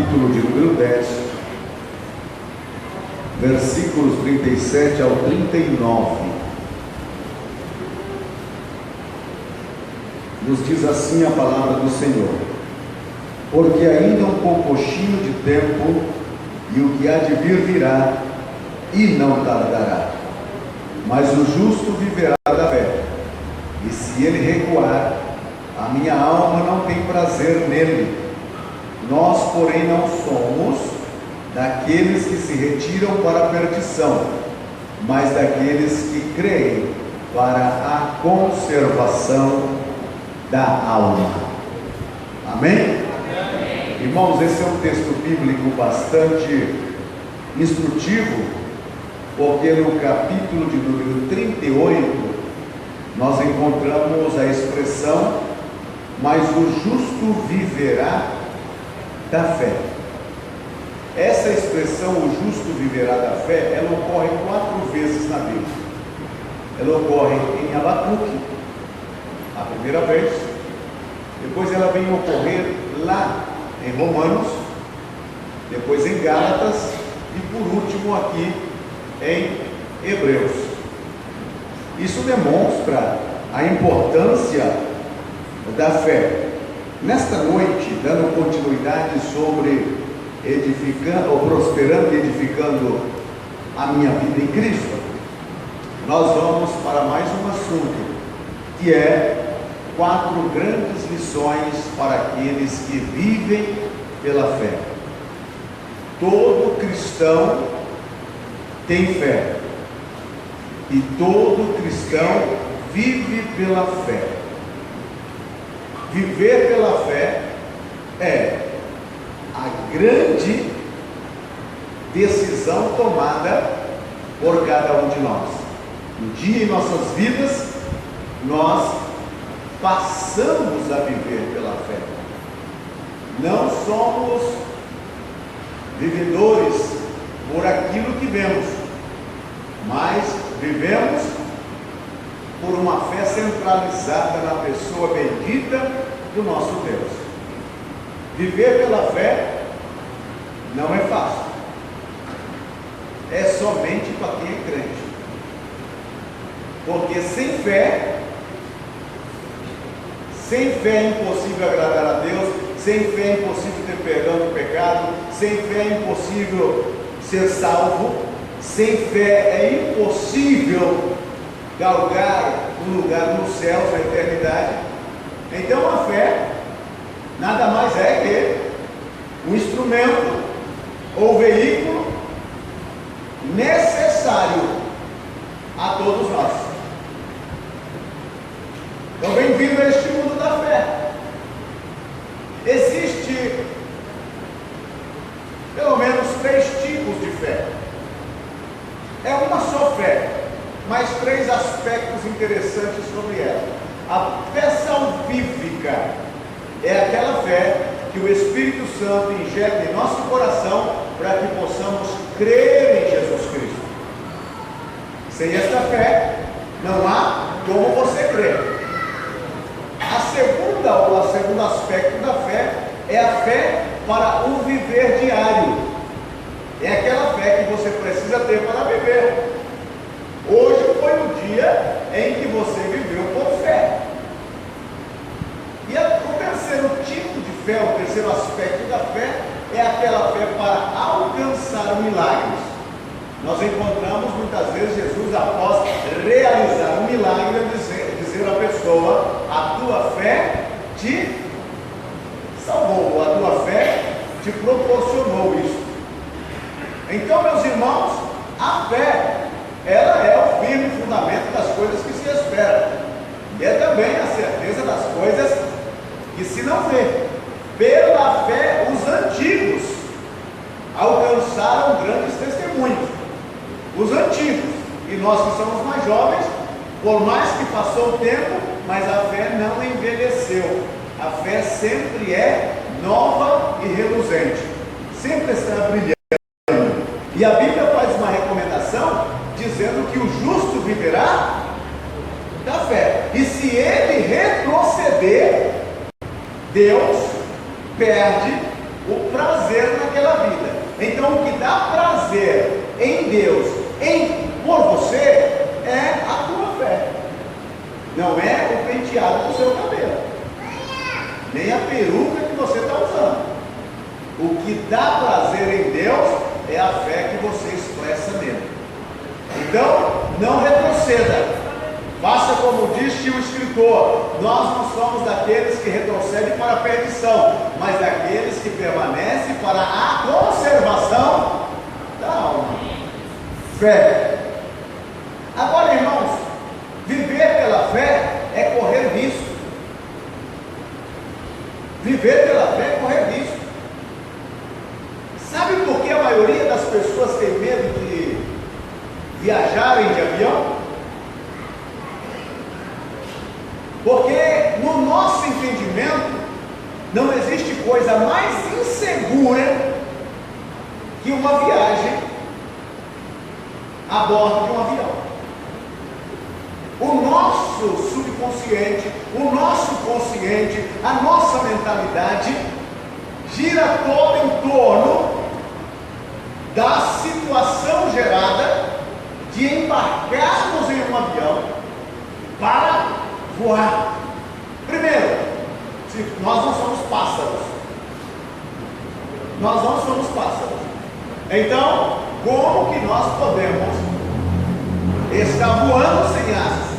capítulo de número 10, versículos 37 ao 39. Nos diz assim a palavra do Senhor: porque ainda um poucochinho de tempo, e o que há de vir virá, e não tardará. Mas o justo viverá da fé, e se ele recuar, a minha alma não tem prazer nele. Nós, porém, não somos daqueles que se retiram para a perdição, mas daqueles que creem para a conservação da alma. Amém? Amém. Irmãos, esse é um texto bíblico bastante instrutivo, porque no capítulo de número 38 nós encontramos a expressão: mas o justo viverá da fé. Essa expressão, o justo viverá da fé, ela ocorre 4 vezes na Bíblia. Ela ocorre em Abacuque, a primeira vez. Depois ela vem ocorrer lá em Romanos, depois em Gálatas e por último aqui em Hebreus. Isso demonstra a importância da fé. Nesta noite, dando continuidade sobre edificando, ou prosperando e edificando a minha vida em Cristo, nós vamos para mais um assunto, que é 4 grandes lições para aqueles que vivem pela fé. Todo cristão tem fé, e todo cristão vive pela fé. Viver pela fé é a grande decisão tomada por cada um de nós. Um dia em nossas vidas, nós passamos a viver pela fé. Não somos vivedores por aquilo que vemos, mas vivemos por uma fé centralizada na pessoa bendita do nosso Deus. Viver pela fé não é fácil. É somente para quem é crente. Porque sem fé é impossível agradar a Deus, sem fé é impossível ter perdão do pecado, sem fé é impossível ser salvo, sem fé é impossível galgar um lugar nos céus, na eternidade. Então a fé nada mais é que um instrumento ou veículo necessário a todos nós. Então, bem-vindo a este mundo da fé. Existe pelo menos 3 tipos de fé. É uma só fé, mas 3 aspectos interessantes sobre ela. A fé salvífica é aquela fé que o Espírito Santo injeta em nosso coração para que possamos crer em Jesus Cristo. Sem esta fé, não há como você crer. O segundo aspecto da fé é a fé para o viver diário. É aquela fé que você precisa ter para viver. Hoje foi o dia em que você viveu por fé. E o terceiro tipo de fé, o terceiro aspecto da fé, é aquela fé para alcançar milagres. Nós encontramos muitas vezes Jesus, após realizar um milagre, dizer à pessoa: a tua fé te salvou, a tua fé te proporcionou isso. Então, meus irmãos, a fé, ela é o firme fundamento das coisas que se esperam, e é também a certeza das coisas que se não vê. Pela fé, os antigos alcançaram grandes testemunhos. Os antigos, e nós que somos mais jovens, por mais que passou o tempo, mas a fé não envelheceu. A fé sempre é nova e reluzente, sempre está brilhando. E a Bíblia faz uma recomendação dizendo que o justo viverá da fé. E se ele retroceder, Deus perde o prazer naquela vida. Então, o que dá prazer em Deus, por você, é a tua fé. Não é o penteado do seu cabelo, nem a peruca que você está usando. O que dá prazer em Deus é a fé que você expressa nele. Então, não retroceda. Faça como disse o escritor: nós não somos daqueles que retrocedem para a perdição, mas daqueles que permanecem para a conservação da alma. Fé. Agora, irmãos, viver pela fé é correr risco. Viver pela fé é correr risco. Sabe por que a maioria das pessoas tem medo de viajarem de avião? Porque no nosso entendimento não existe coisa mais insegura que uma viagem a bordo de um avião. O nosso subconsciente, o nosso consciente, a nossa mentalidade gira todo em torno da situação gerada de embarcarmos em um avião para voar. Primeiro, nós não somos pássaros. Nós não somos pássaros. Então, como que nós podemos estar voando sem asas?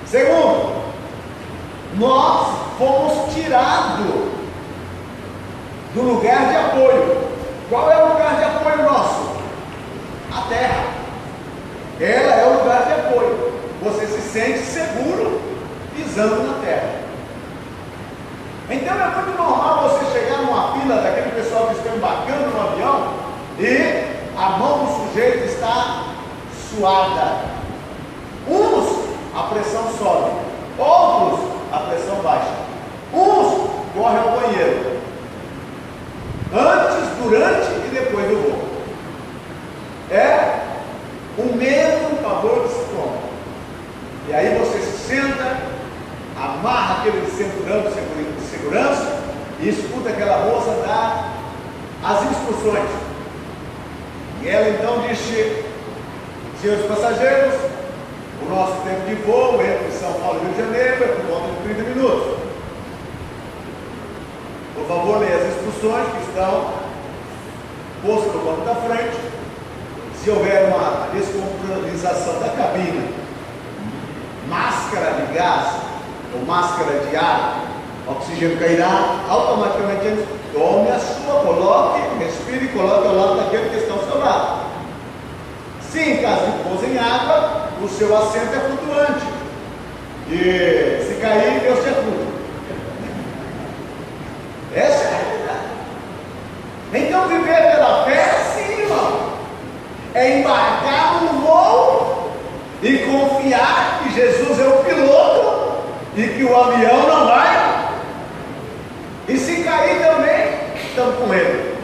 Segundo, nós fomos tirados do lugar de apoio. Qual é o lugar de apoio nosso? A terra. Ela é o lugar de apoio. Você se sente seguro pisando na terra. Então é muito normal você chegar numa fila daquele pessoal que está embarcando no avião e a mão do sujeito está suada. Uns a pressão sobe, outros a pressão baixa. Uns correm ao banheiro antes, durante e depois do voo. É o mesmo pavor de sintoma. E aí você se senta, amarra aquele cinturão de segurança e escuta aquela moça dar as instruções. E ela então disse: senhores passageiros, o nosso tempo de voo entre São Paulo e Rio de Janeiro é por volta de 30 minutos. Por favor, leia as instruções que estão postas no banco da frente. Se houver uma descompressão da cabine, máscara de gás ou máscara de ar, oxigênio cairá, automaticamente tome a sua, coloque, respire e coloque ao lado daquele que está ao seu lado. Se em caso de pouso em água, o seu assento é flutuante. E se cair, Deus te acuda. Essa é a realidade. Então viver pela fé é assim, irmão. É embarcar no voo e confiar que Jesus é o piloto e que o avião não vai. E se cair também, estamos com ele.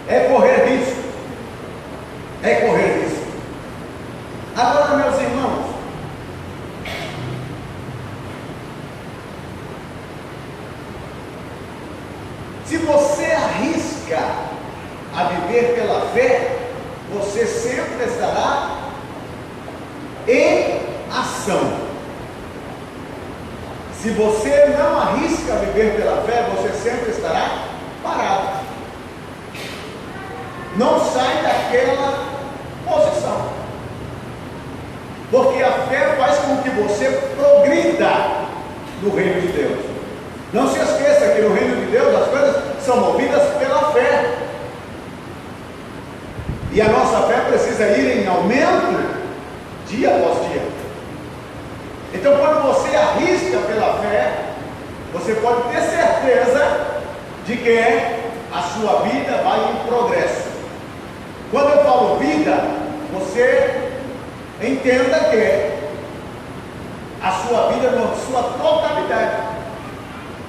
É correr risco. É correr risco. Agora, meus irmãos, se você arrisca a viver pela fé, você sempre estará em ação. Se você não arrisca viver pela fé, você sempre estará parado. Não sai daquela posição. Porque a fé faz com que você progrida no reino de Deus. Não se esqueça que no reino de Deus as coisas são movidas pela fé. E a nossa fé precisa ir em aumento dia após dia. Então, quando você arrisca pela fé, você pode ter certeza de que a sua vida vai em progresso. Quando eu falo vida, você entenda que a sua vida na sua totalidade,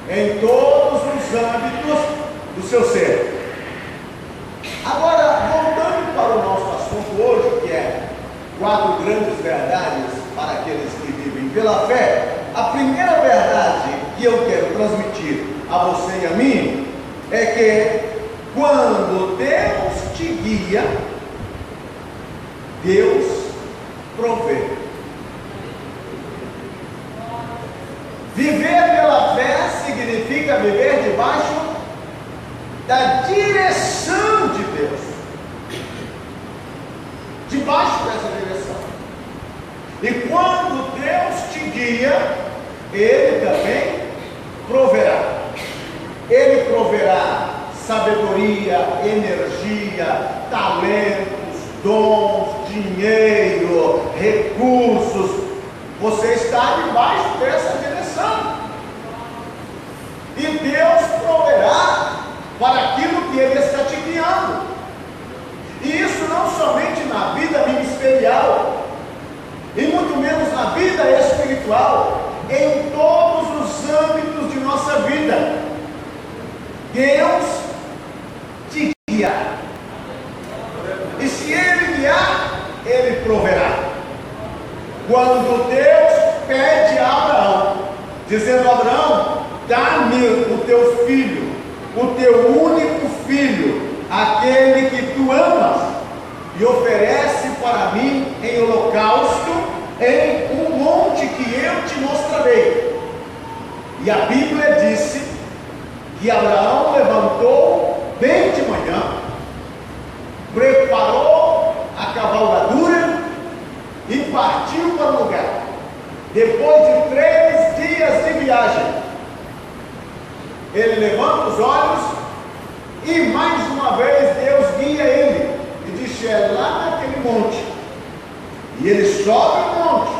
em todos os âmbitos do seu ser. Agora, voltando para o nosso assunto hoje, que é 4 grandes verdades para aqueles que vivem pela fé, a primeira verdade que eu quero transmitir a você e a mim é que quando Deus te guia, Deus provê. Viver pela fé significa viver debaixo da direção de Deus. Debaixo dessa direção. E quando Deus te guia, Ele também proverá. Ele proverá sabedoria, energia, talentos, dons, dinheiro, recursos. Você está debaixo dessa direção. E Deus proverá para aquilo que Ele está te guiando. E isso não somente na vida ministerial, e muito menos na vida espiritual, em todos os âmbitos de nossa vida. Deus te guia. E se Ele guiar, Ele proverá. Quando Deus pede a Abraão, dizendo: Abraão, dá-me o teu filho, o teu único filho, aquele que tu amas, e oferece para mim em holocausto, em um monte que eu te mostrarei. E a Bíblia disse que Abraão levantou bem de manhã, preparou a cavalgadura e partiu para o lugar. Depois de 3 dias de viagem, ele levanta os olhos e mais uma vez Deus guia ele e diz: é lá naquele monte. E ele sobe o monte.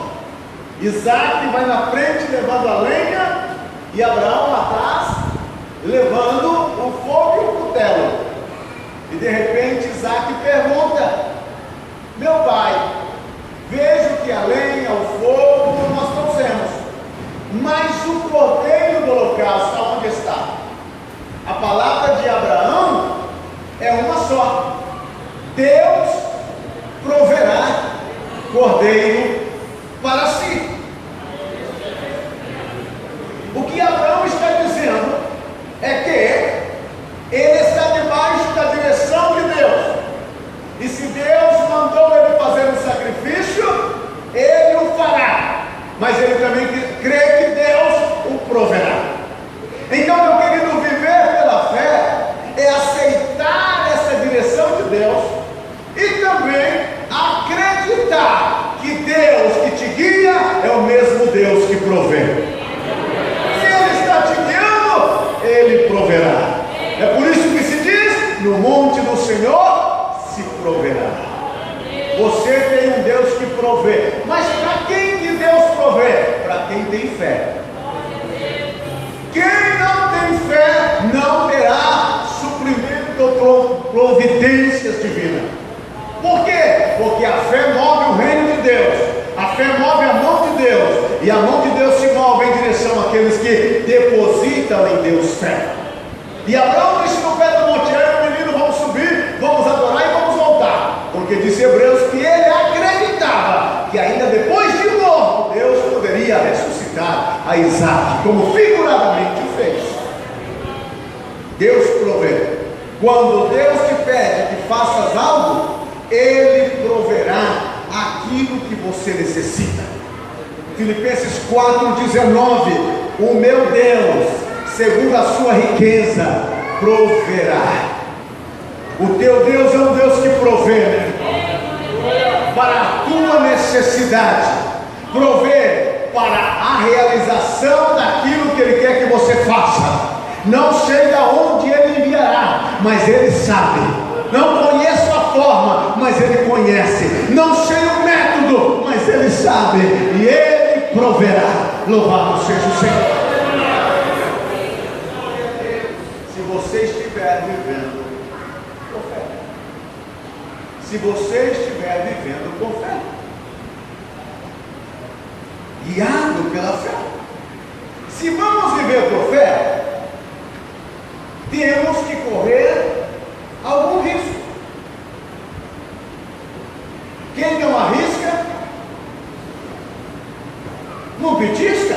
Isaac vai na frente levando a lenha e Abraão atrás levando o fogo e o cutelo. E de repente Isaac pergunta: meu pai, vejo que a lenha, o fogo nós trouxemos, mas o cordeiro do holocausto onde está? A palavra de Abraão é uma só: Deus proverá cordeiro para si. O que Abraão está dizendo é que ele está debaixo da direção de Deus, e se Deus mandou ele fazer um sacrifício, ele o fará, mas ele também crê que Deus o proverá. Então, meu querido, viver pela fé é aceitar essa direção de Deus e também acreditar que Deus que te guia é o mesmo Deus que provê. Se Ele está te guiando, Ele proverá. É por isso que se diz: no monte do Senhor se proverá. Você tem um Deus que provê. Mas para quem que Deus provê? Para quem tem fé. Quem não tem fé não terá suprimento ou providências divinas. Por quê? Porque a fé move o reino de Deus, a fé move a mão de Deus, e a mão de Deus se move em direção àqueles que depositam em Deus fé. E Abraão disse no pé do monte: aí, menino, vamos subir, vamos adorar e vamos voltar, porque disse Hebreus que ele acreditava que ainda depois de morto Deus poderia ressuscitar a Isaac, como figuradamente o fez. Deus provê. Quando Deus te pede que faças algo, Ele proverá aquilo que você necessita. Filipenses 4,19: o meu Deus, segundo a sua riqueza, proverá. O teu Deus é um Deus que provê, né? Para a tua necessidade, provê para a realização daquilo que Ele quer que você faça. Não sei de onde Ele enviará, mas Ele sabe. Não conheço a forma, mas Ele conhece. Não sei o método, mas Ele sabe, e Ele proverá. Louvado seja o Senhor. Se você estiver vivendo com fé, se você estiver vivendo com fé, guiado pela fé, se vamos viver por fé, temos que correr algum risco. Quem não arrisca, não petisca.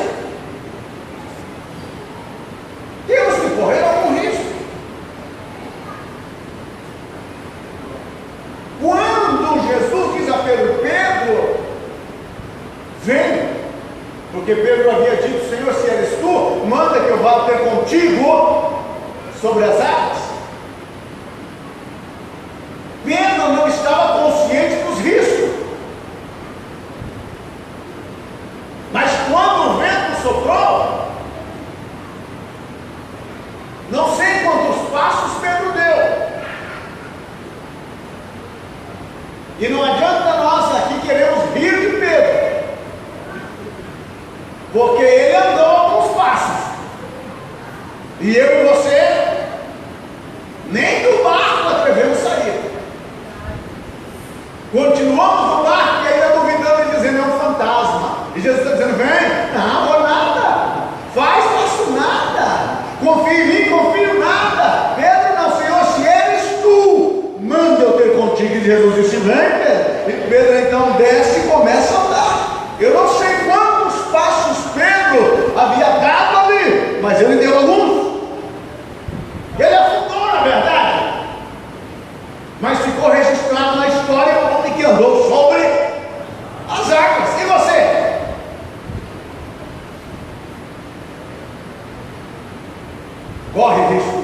Temos que Pedro: Pedro, vem, porque Pedro havia dito: Senhor, se eres tu, manda que eu vá ter contigo sobre as águas. Pedro não estava consciente dos riscos, mas quando o vento soprou, não sei quantos passos Pedro deu. E não adianta nós aqui queremos rir de Pedro, porque ele andou alguns passos, e eu e você nem do barco atrevemos sair. Continuamos no barco e ainda duvidando e dizendo: é um fantasma. E Jesus está dizendo: vem, não vou nada, faço nada, confia em mim, confio nada. Pedro: não, Senhor, se eres tu, manda eu ter contigo. E Jesus disse: vem, Pedro. E Pedro então desce e começa a andar. Eu não sei quantos passos Pedro havia dado ali, mas ele deu alguns. Ele afundou, na verdade, mas ficou registrado na história o homem que andou sobre as águas. E você? Corre risco.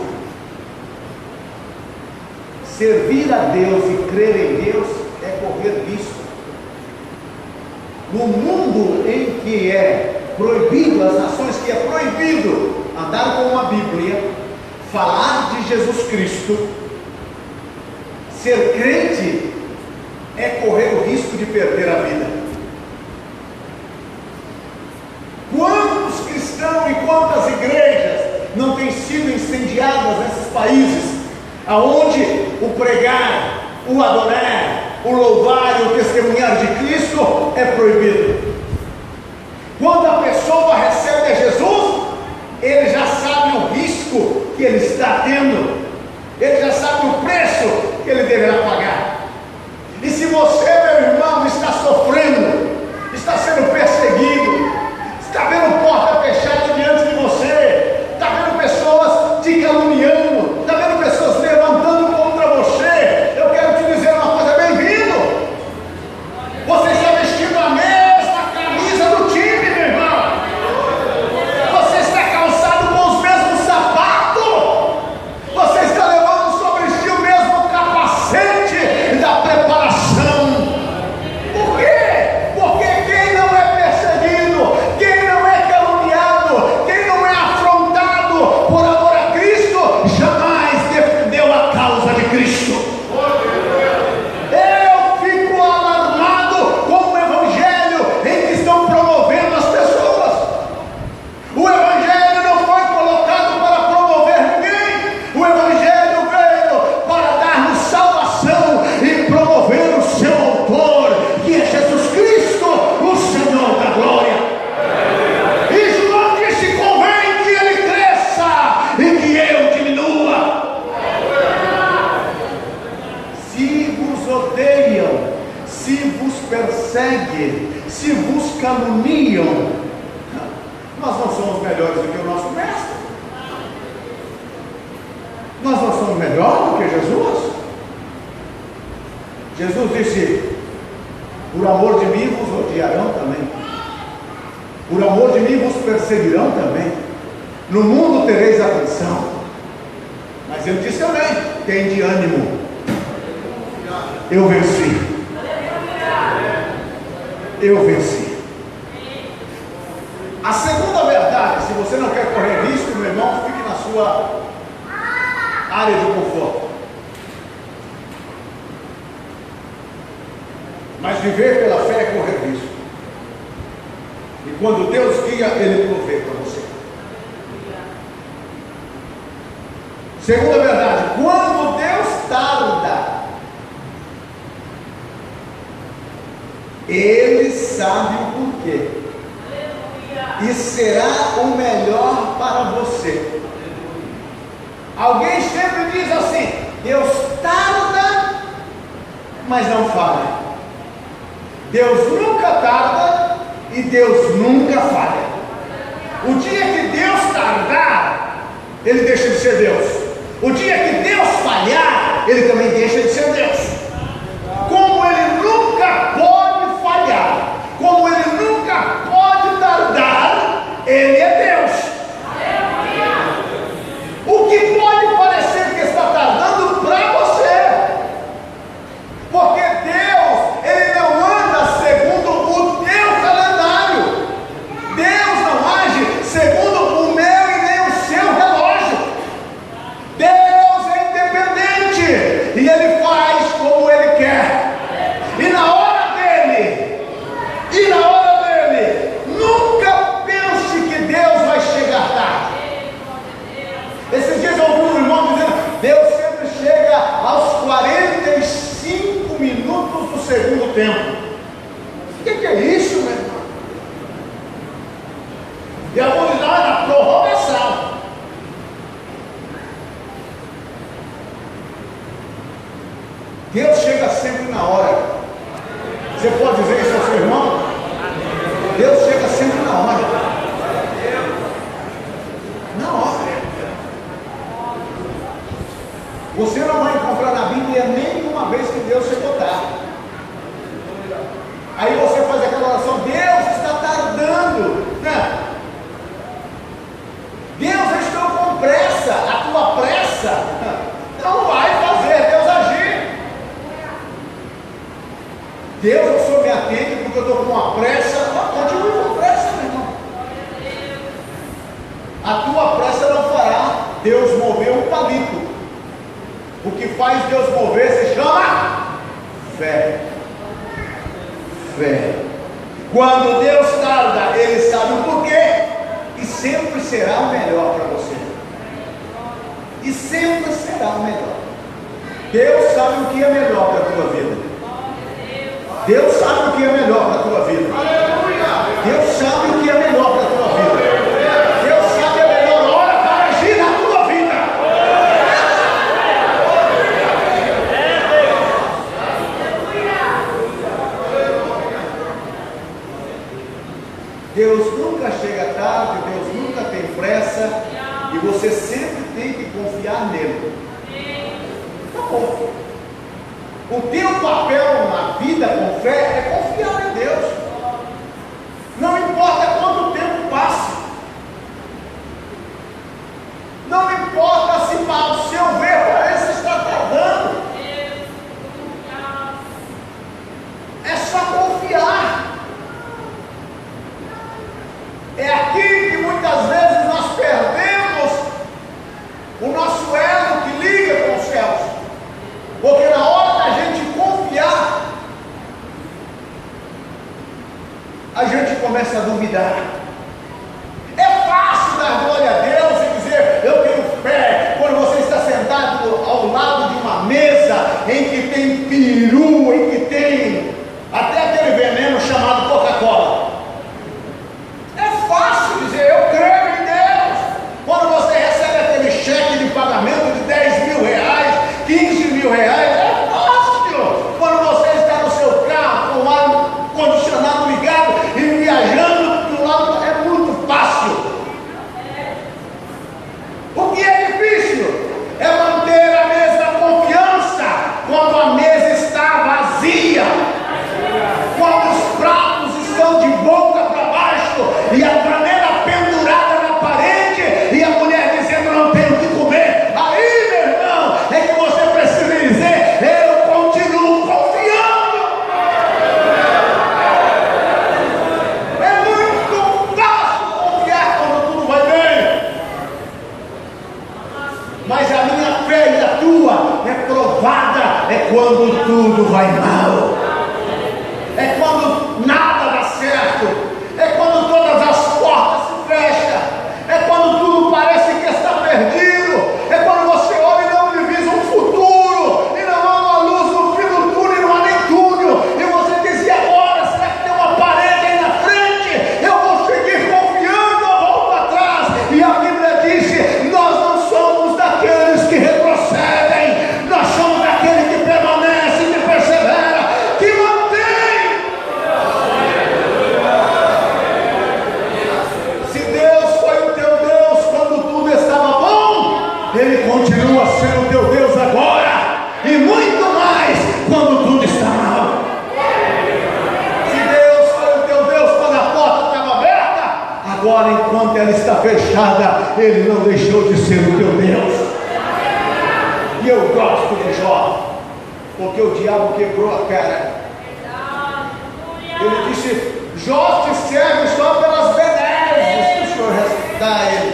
Servir a Deus e crer em Deus é correr risco. No mundo em que é proibido, as nações que é proibido andar com uma Bíblia, falar de Jesus Cristo, ser crente é correr o risco de perder a vida. Quantos cristãos e quantas igrejas não têm sido incendiadas nesses países, aonde o pregar, o adorar, o louvar e o testemunhar de Cristo é proibido? Quando a pessoa recebe a Jesus, ele já sabe o risco que ele está tendo, ele já sabe o preço que ele deverá pagar. E se você, meu irmão, está sofrendo, está sendo perseguido, está vendo porta fechada diante de você, está vendo pessoas te caluniando, está vendo pessoas levantando contra você, eu quero te dizer uma coisa: bem-vindo. Você está vestindo a mesma camisa do time, meu irmão. Você está calçado com os mesmos sapatos. Você está levando sobre si o mesmo capacete da preparação. Por quê? Porque quem não é perseguido, quem não é caluniado, quem não é afrontado por amor a Cristo, jamais defendeu a causa de Cristo. Eu fico alarmado com o evangelho em que estão promovendo as pessoas. O evangelho não foi colocado para promover ninguém. O evangelho veio para dar-nos salvação e promover o seu autor, que é Jesus Cristo, o Senhor da glória. E João disse: convém que ele cresça e que eu diminua. Se vos odeiam, se vos perseguem, se vos caluniam, nós não somos melhores do que o nosso mestre. Nós não somos melhores do que Jesus. Jesus disse: por amor de mim vos odiarão também, por amor de mim vos perseguirão também, no mundo tereis aflição. Mas ele disse também: tem de ânimo, eu venci. Eu venci. A segunda verdade: se você não quer correr risco, meu irmão, fique na sua área de conforto. Mas viver pela fé é correr risco. E quando Deus guia, Ele provê para você. Segunda verdade: quando Deus tarda, Ele sabe o porquê, e será o melhor para você. Alguém sempre diz assim: Deus tarda, mas não falha. Deus nunca tarda e Deus nunca falha. O dia que Deus tardar, Ele deixa de ser Deus. O dia que Deus falhar, Ele também deixa de ser Deus. Como Ele nunca pode minutos do segundo tempo. O que é isso, meu irmão? E alguns dizem, na prorrogação. Deus chega sempre na hora. Você pode dizer isso ao seu irmão? Deus chega sempre na hora. Na hora. Você não vai encontrar na Bíblia nenhuma vez que Deus chegou tarde. Aí você faz aquela oração, Deus está tardando. Não. Deus, eu estou com pressa. A tua pressa não vai fazer Deus agir. Deus, eu sou me atento porque eu estou com uma pressa. Continue com pressa, meu irmão. A tua pressa não fará Deus mover um palito. O que faz Deus mover se chama fé. Fé. Quando Deus tarda, Ele sabe o porquê e sempre será o melhor para você. E sempre será o melhor. Deus sabe o que é melhor para a tua vida. Deus sabe o que é melhor para a tua vida. Deus sabe o que é melhor para a tua vida. Deus sabe a melhor hora para agir na tua vida. Deus nunca chega tarde, Deus nunca tem pressa, e você sempre tem que confiar nele. Tá bom. O teu papel na vida com fé é confiar em Deus. Não importa quanto tempo passe. Não importa se ao seu ver parece estar tardando. É só confiar. É aqui que muitas vezes nós perdemos o nosso elo que liga com os céus. Porque na hora da gente confiar, a gente começa a duvidar. É fácil dar glória a Deus e dizer, eu tenho fé, quando você está sentado ao lado de uma mesa em que tem peru, em que tem até aquele veneno chamado Coca-Cola. É fácil dizer, eu creio em Deus. Quando você recebe aquele cheque de pagamento de 10 mil reais, 15 mil reais, é fácil. Quando você está no seu carro, com o ar condicionado ligado e viajando do lado, é muito fácil. O que é difícil é manter a mesma confiança quando a mesa está vazia, quando os pratos estão de boca para baixo e a panela pendurada na parede e a mulher dizendo não tenho o que comer. Aí, meu irmão, é que você precisa dizer, eu continuo confiando. É muito fácil confiar quando tudo vai bem, mas a minha fé e a tua é provada é quando tudo vai mal, é quando nada dá certo, é quando todas as portas se fecham, é quando tudo parece que está perdido, é quando você olha e não divisa um futuro, e não há uma luz no fim do túnel, e não há nem túnel, e você diz, e agora? Será que tem uma parede aí na frente? Eu vou seguir confiando ou volto atrás? E a Bíblia diz, nós não somos daqueles que retrocedem, nós somos daqueles que permanecem, que persevera, que mantém. Se Deus foi o teu Deus quando tudo estava bom, Ele continua sendo o teu Deus agora, e muito mais quando tudo está mal. Se Deus foi o teu Deus quando a porta estava aberta, agora enquanto ela está fechada, Ele não deixou de ser o teu Deus. E eu gosto de Jó, porque o diabo quebrou a cara. Ele disse, Jó te serve só pelas benesses que o Senhor dá a ele.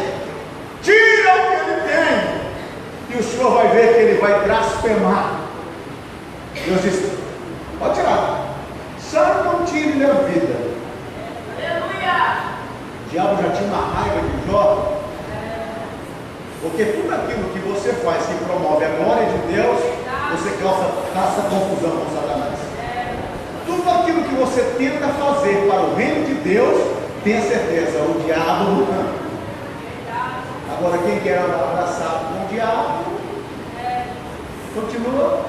Tira o que ele tem, e o Senhor vai ver que ele vai blasfemar. Deus disse, pode tirar, só não tire a vida. O diabo já tinha uma raiva de Jó, porque tudo aquilo que você faz que promove a glória de Deus, você causa confusão com Satanás. você tenta fazer para o reino de Deus, tenha certeza, o diabo não. Agora, quem quer andar abraçado com o diabo, continua.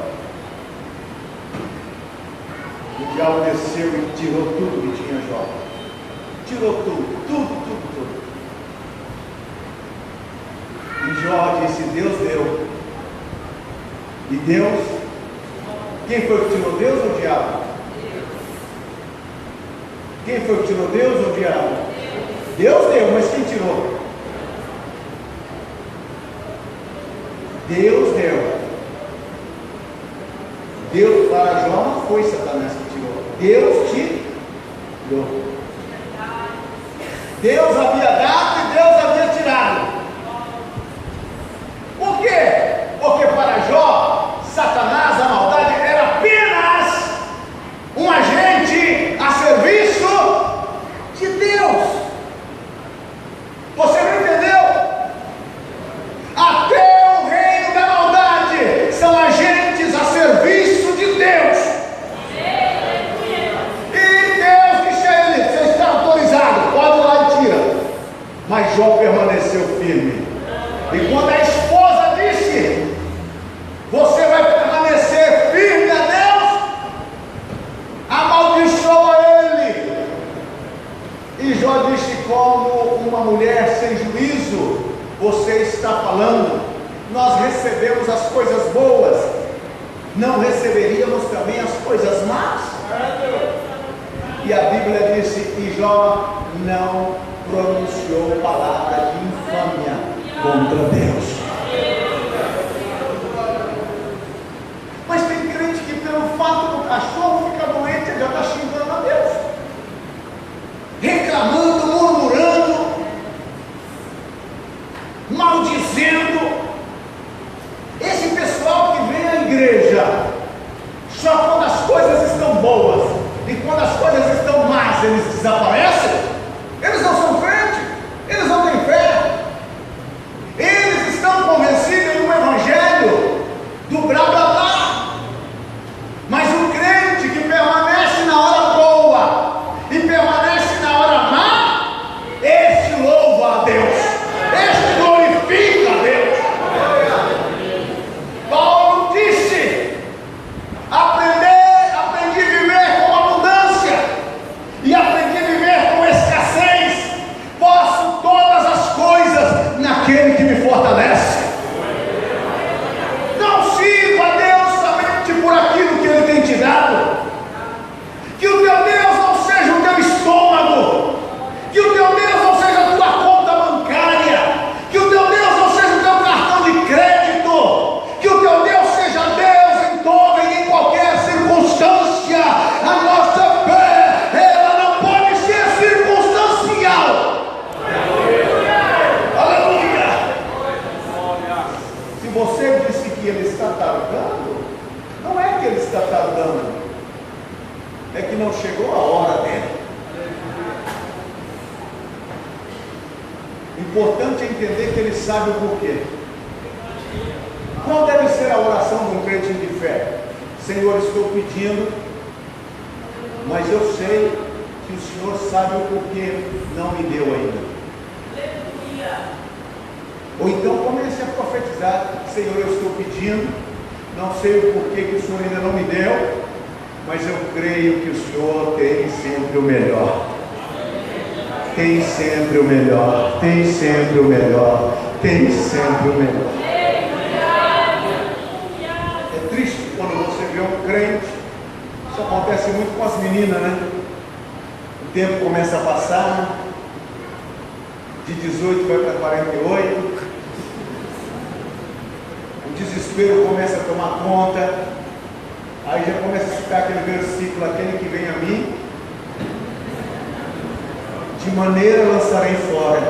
O diabo desceu e tirou tudo que tinha Jó. Tirou tudo. E Jó disse: Deus deu. E Deus, quem foi que tirou Deus ou o diabo? Quem foi que tirou Deus ou o diabo? Deus deu, mas quem tirou? Deus deu. Deus para Jó não foi Satanás que tirou. Deus tirou. Deus havia dado e Deus havia tirado. Por quê? Porque para Jó, Satanás, a maldade, era apenas um agente a serviço de Deus. Você não entendeu? Até o reino da maldade são agentes a serviço de Deus. E Deus disse a ele: você está autorizado, pode ir lá e tira. Mas Jó permaneceu firme. E quando a esposa disse: você vai permanecer firme a Deus, amaldiçoa ele. E Jó disse: como uma mulher sem juízo você está falando? Nós recebemos as coisas boas, não receberíamos também as coisas más? E a Bíblia disse: e Jó não pronunciou palavra de infâmia contra Deus. Mas tem crente que, pelo fato do cachorro ficar doente, já está xingando a Deus, reclamando, murmurando, maldizendo. Esse pessoal que vem à igreja só quando as coisas estão boas, e quando as coisas estão más eles desaparecem. Eles não são crentes, eles não têm fé, eles estão convencidos em um evangelho do blá blá blá. Mas o crente que permanece na hora boa e permanece na hora má, este louva a Deus, este glorifica a Deus. Paulo disse: aprendi a viver com abundância e aprendi a viver com escassez. Posso todas as coisas naquele que me fortalece. Não sirva a Deus somente por aquilo que Ele tem te dado. Que o teu Deus não seja o teu estômago, que o teu Deus não seja a tua conta bancária, que o teu Deus não seja o teu cartão de crédito, que o teu Deus seja Deus em toda e em qualquer circunstância. A nossa fé, ela não pode ser circunstancial. Aleluia! Se você disse que Ele está tardando, não é que Ele está tardando, é que não chegou a hora dele. Importante é entender que Ele sabe o porquê. Qual deve ser a oração de um crente de fé? Senhor, estou pedindo, mas eu sei que o Senhor sabe o porquê não me deu ainda. Ou então comece a profetizar: Senhor, eu estou pedindo, não sei o porquê que o Senhor ainda não me deu, mas eu creio que o Senhor tem sempre o melhor. Tem sempre o melhor, tem sempre o melhor, tem sempre o melhor. É triste quando você vê um crente, isso acontece muito com as meninas, né? O tempo começa a passar, de 18 vai para 48, o desespero começa a tomar conta, aí já começa a citar aquele versículo: aquele que vem a mim, de maneira lançarei fora.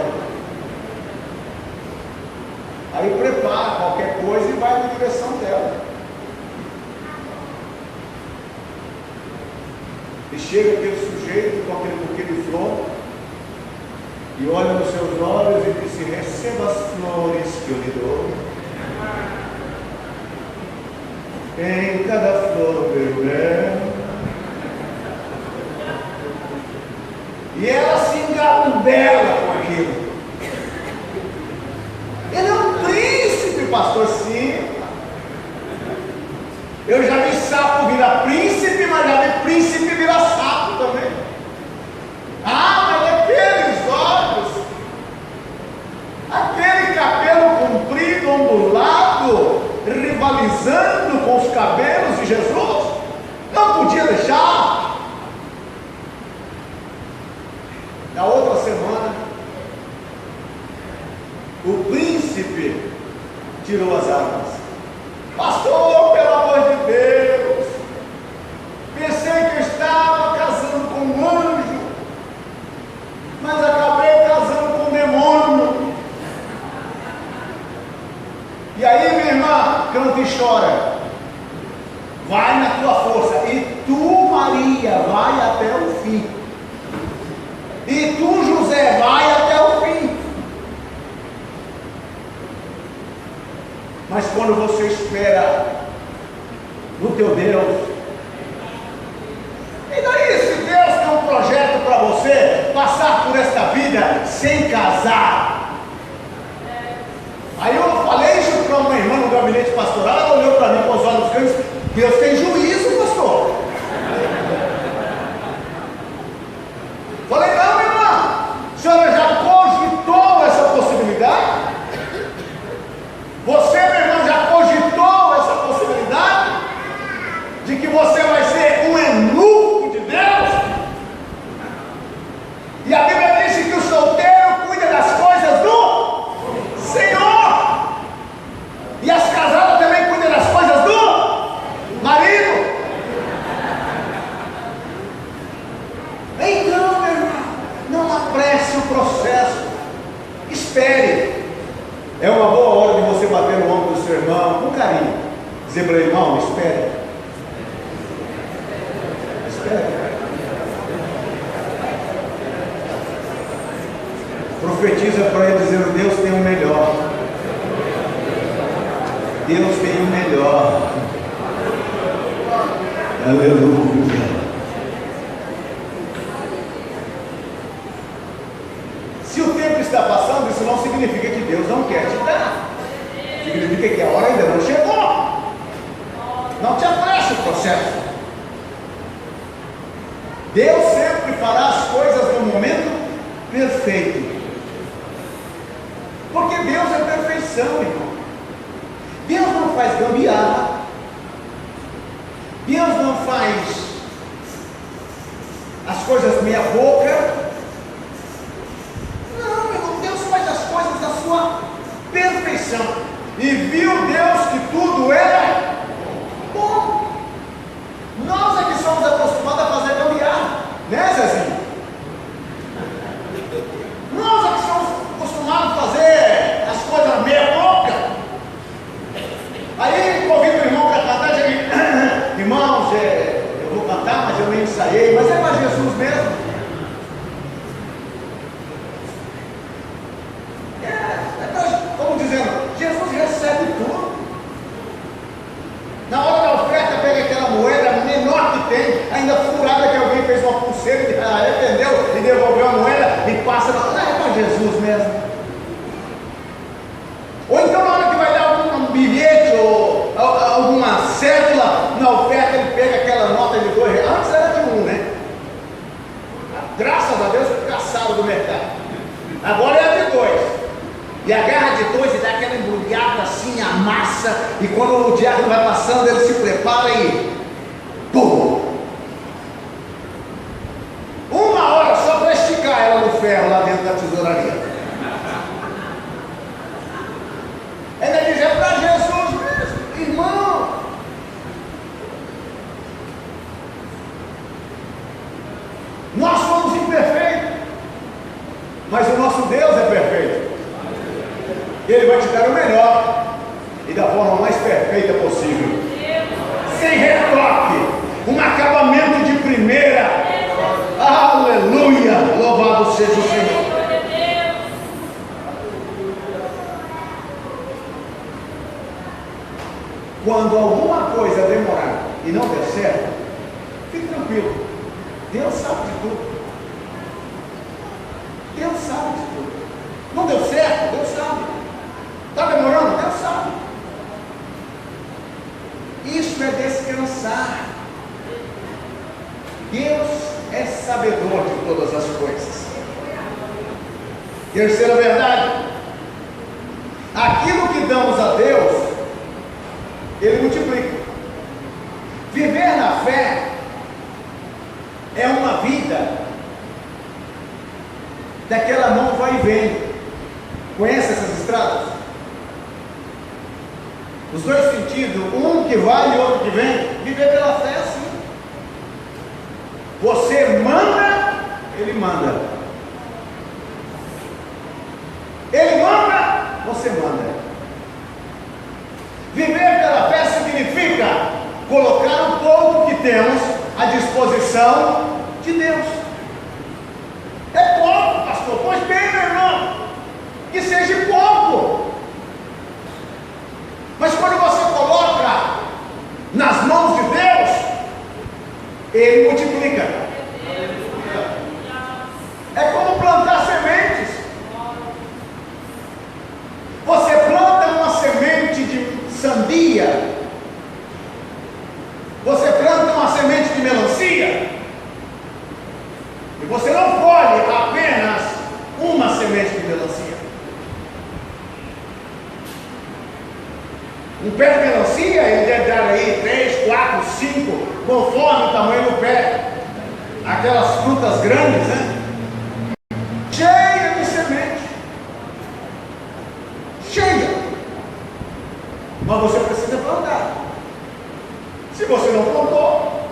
Aí prepara qualquer coisa e vai na direção dela. E chega aquele sujeito com aquele buquê de flor e olha nos seus olhos e diz: receba as flores que eu lhe dou. Em cada flor vermelha tabela com aquilo. Ele é um príncipe, pastor, sim. Eu já vi sapo virar príncipe, mas já vi príncipe virar sapo também. Ah, mas aqueles olhos, aquele cabelo comprido, ondulado, rivalizando com os cabelos de Jesus, não podia deixar. Na outra semana, o príncipe tirou as armas. Pastor, pelo amor de Deus, pensei que eu estava casando com um anjo, mas acabei casando com um demônio. E aí, minha irmã, canta e chora. Vai na tua força. E tu, Maria, vai até o fim. E tu, José, vai até o fim. Mas quando você espera no teu Deus, e daí se Deus tem um projeto para você passar por esta vida sem casar? Aí eu falei isso para uma irmã no gabinete pastoral, ela olhou para mim com os olhos grandes. Deus tem juízo, pastor. Falei, não, irmã, a senhora já cogitou essa possibilidade? Você, meu irmão, já cogitou essa possibilidade de que você vai ser um eunuco de Deus? E a Bíblia diz que o solteiro cuida das coisas do Senhor, e as casadas também cuidam das coisas do marido. Então, meu irmão, não apresse o processo, espere. É uma boa hora de você bater no ombro do seu irmão com carinho, dizer para ele, irmão, espere. Espere. Profetiza para ele dizendo, Deus tem o melhor. Deus tem o melhor. Aleluia. Se o tempo está passando, isso não significa que Deus não quer te dar. Significa que a hora ainda não chegou. Não te apresse o processo. Deus sempre fará as coisas no momento perfeito. Porque Deus é perfeição, irmão. Deus não faz gambiarra. Deus não faz as coisas meia boca. Não, irmão, Deus faz as coisas da sua perfeição. E viu Deus que tudo era bom. Nós é que somos acostumados a fazer gambiarra, né, Zezinho? Nós é que somos acostumados a fazer as coisas meia boca. Aí convido o irmão para cantar, já digo, irmãos, eu vou cantar, mas eu nem ensaiei, mas é para Jesus mesmo. Como dizendo, Jesus recebe tudo. Na hora da oferta, pega aquela moeda menor que tem, ainda furada, que alguém fez uma pulseira, arrependeu e devolveu a moeda e passa, é para Jesus mesmo. Ou então na hora que vai dar algum bilhete ou alguma cédula na oferta, ele pega aquela nota de R$2. Antes era de 1, né? Graças a Deus foi caçado do mercado. Agora é de 2. E agarra de 2 e dá aquela embrulhada assim, amassa. E quando o diabo vai passando, ele se prepara e pum! Uma hora só para esticar ela no ferro lá dentro da tesouraria. Ainda diz, é para Jesus mesmo, irmão. Nós somos imperfeitos, mas o nosso Deus é perfeito. Ele vai te dar o melhor e da forma mais perfeita possível, sem retoque, um acabamento de primeira. Aleluia, louvado seja o Senhor. Quando alguma coisa demorar e não der certo, fique tranquilo, Deus sabe de tudo. Deus sabe de tudo. Não deu certo? Deus sabe. Está demorando? Deus sabe. Isso é descansar. Deus é sabedor de todas as coisas. Terceira verdade: aquilo que damos a Deus, Ele multiplica. Viver na fé é uma vida daquela mão vai e vem. Conhece essas estradas? Os dois sentidos, um que vai e outro que vem. Viver pela fé é assim. Você manda, Ele manda. Ele manda, você manda. Viver pela fé significa colocar o pouco que temos à disposição de Deus. É pouco, pastor. Pois bem, meu irmão, que seja pouco. Mas quando você coloca nas mãos de Deus, Ele multiplica. É como plantar sementes. Você planta uma semente de sandia, você planta uma semente de melancia, e você não colhe apenas uma semente de melancia. Um pé de melancia, ele deve dar aí 3, 4, 5, conforme o tamanho do pé. Aquelas frutas grandes, né? Cheia de semente. Cheia. Mas você precisa plantar. Se você não plantou,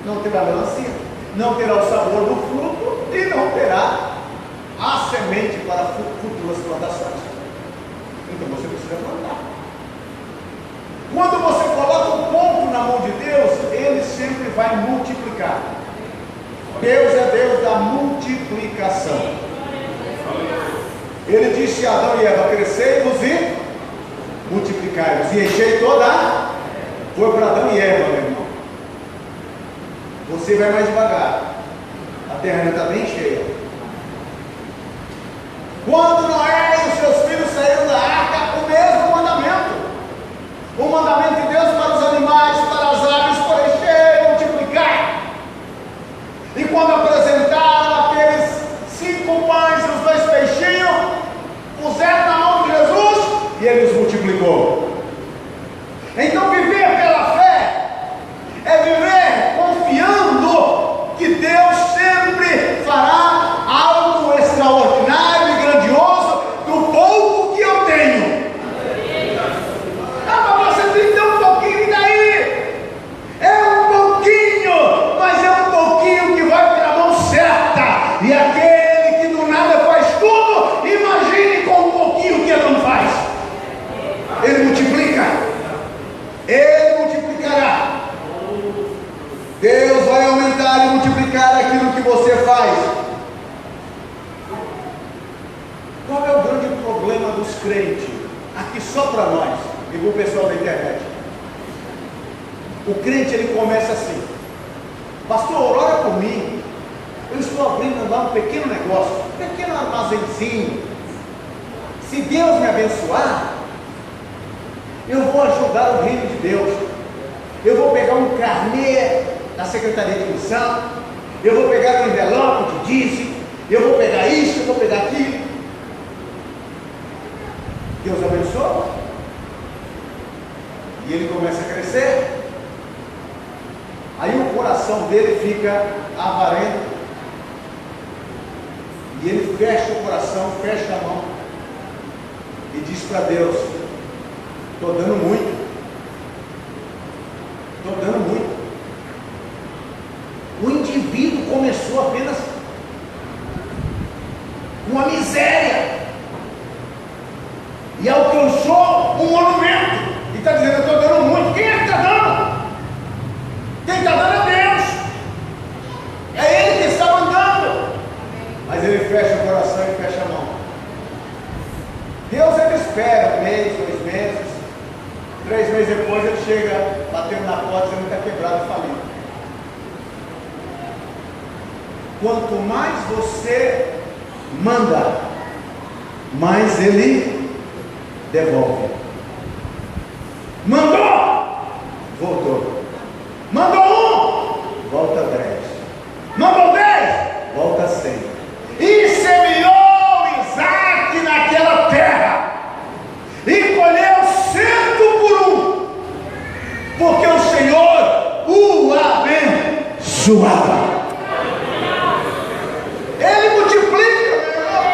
não terá melancia, não terá o sabor do fruto e não terá a semente para futuras plantações. Então você precisa plantar. Quando você coloca um pouco na mão de Deus, Ele sempre vai multiplicar. Deus é Deus da multiplicação. Ele disse a Adão e Eva: crescei-vos e multiplicai-vos, e enchei toda. Foi para Adão e Eva, meu irmão. Você vai mais devagar. A terra ainda está bem cheia. Quando Noé e os seus filhos saíram da arca, o mesmo mandamento. O mandamento de Deus para os animais, para as aves, para encher, multiplicar. E quando apresentaram aqueles 5 pães e os 2 peixinhos, puseram na mão de Jesus e Ele os multiplicou. Então viver pela fé é viver confiando que Deus sempre fará algo extraordinário e grandioso do pouco que eu tenho. Ah, mas você tem tão pouquinho, e daí? É um pouquinho, mas é um pouquinho que vai para a mão certa. E aquele que do nada faz tudo, imagine com um pouquinho que Ele não faz. Ele multiplica. Ele multiplicará. Deus vai aumentar e multiplicar aquilo que você faz. Qual é o grande problema dos crentes? Aqui só para nós e para o pessoal da internet. O crente, ele começa assim: pastor, ora por mim. Eu estou abrindo lá um pequeno negócio, um pequeno armazenzinho. Se Deus me abençoar, eu vou ajudar o reino de Deus. Eu vou pegar um carnê da Secretaria de Missão, eu vou pegar um envelope de dízimo, eu vou pegar isso, eu vou pegar aquilo. Deus abençoa. E ele começa a crescer. Aí o coração dele fica avarento. E ele fecha o coração, fecha a mão e diz para Deus: estou dando muito. Estou dando muito. O indivíduo começou apenas com a miséria e alcançou um monumento. E está dizendo: eu estou dando muito. Quem é que está dando? Quem está dando é Deus. É Ele que está mandando. Mas ele fecha o coração e fecha a mão. Deus, ele espera 1 mês, 2 meses, 3 meses depois ele chega batendo na porta dizendo que está quebrado e falido. Quanto mais você manda, mas ele devolve. Mandou, voltou. Mandou 1, volta 10. Mandou 10, volta 100. E semeou Isaac naquela terra, e colheu 100 por 1, porque o Senhor o abençoava. Ele multiplica, meu irmão.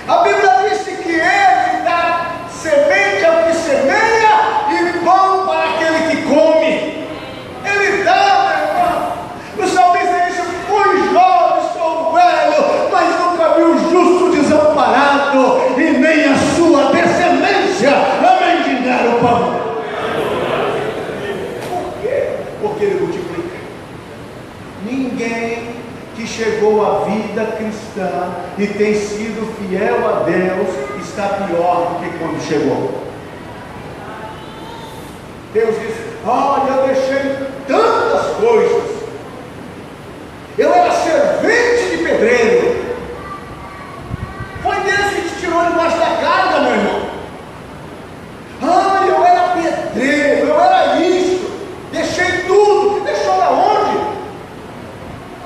A Bíblia diz que ele dá semente ao que semeia e pão para aquele que come. Ele dá, meu irmão. O salmista diz: fui jovem, sou velho, mas nunca vi o justo desamparado, e nem a sua descendência a mendigar o pão. Por quê? Porque ele multiplica. Ninguém que chegou à vida cristã e tem sido fiel a Deus está pior do que quando chegou. Deus diz: olha, eu deixei tantas coisas, eu era servente de pedreiro. Foi Deus que te tirou debaixo da carga, meu irmão. Ah, eu era pedreiro, eu era isso, deixei tudo. Que deixou da onde?